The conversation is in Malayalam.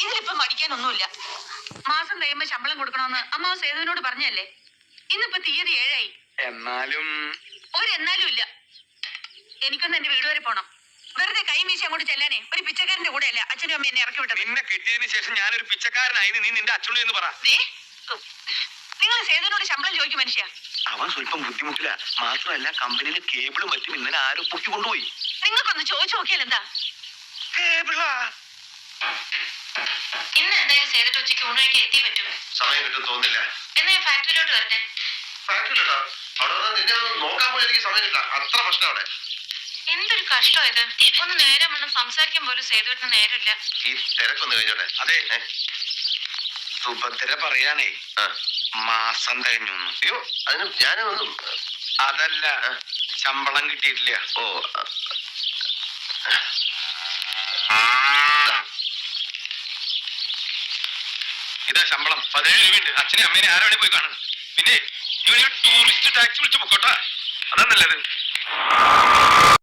ഇതിലിപ്പം മടിക്കാനൊന്നുമില്ല. മാസം കഴിയുമ്പോ ശമ്പളം കൊടുക്കണമെന്ന് അമ്മാവ് സേതുവിനോട് പറഞ്ഞല്ലേ. ഇന്നിപ്പോ തീയതി 7 ആയി. എന്നാലും ഒരെന്നാലും ഇല്ല. എനിക്കൊന്ന് എന്റെ വീട് വരെ പോണം. വെറുതെ കൈ വീശി അങ്ങോട്ട് ചെല്ലാനേ ഒരു പിച്ചക്കാരന്റെ കൂടെ അല്ല അച്ഛനും അമ്മ എന്നെ ഇറക്കി വിട്ടത്. നിന്നെ കിട്ടിയതിന് ശേഷം ഞാനൊരു പിച്ചക്കാരനായി നീ നിന്റെ അച്ഛനോട് എന്ന് പറ. നിങ്ങൾ സേതുവിനോട് ശമ്പളം ചോദിക്കും മനുഷ്യ. അവൻ സ്വല്പം ബുദ്ധിമുട്ടില്ല. മാത്രമല്ല കമ്പനിയിലെ കേബിളും മറ്റും ഇന്നലെ ആരോ പൊക്കി കൊണ്ടുപോയി. നിങ്ങൾക്കൊന്ന് ചോദിച്ചു നോക്കിയാൽ എന്താ? കേബിളാ? ഇന്ന് എന്തായാലും സേതുട്ട് ഉച്ചയ്ക്ക് ഊണൊക്കെ എത്തി പറ്റും. സമയം കിട്ടും തോന്നില്ല. എന്നാ ഞാൻ ഫാക്ടറിയിലോട്ട് വരട്ടെ. ഫാക്ടറിയിലോട്ടോ? അവിടെ നിന്നെ നോക്കാൻ പോയി എനിക്ക് സമയം കിട്ടില്ല. അത്ര പ്രശ്നം അവിടെ. എന്തൊരു കഷ്ടം ഇത്. ഒന്ന് നേരം വേണം സംസാരിക്കാൻ പോലും സേതുവിന് നേരമില്ല. ഈ തിരക്കൊന്ന് കഴിഞ്ഞോട്ടെ. അതെ സുഭദ്ര പറയാനേ മാസം കഴിഞ്ഞു. അയ്യോ അതിന് ഞാനൊന്നും അതല്ല ശമ്പളം കിട്ടിയിട്ടില്ല. ഓ ഇതാ ശമ്പളം 17 രൂപയുണ്ട്. അച്ഛനെ അമ്മേനെ ആരാണെ പോയി കാണും. പിന്നെ ടൂറിസ്റ്റ് ടാക്സി വിളിച്ച് പൊക്കോട്ടാ, അതാ നല്ലത്.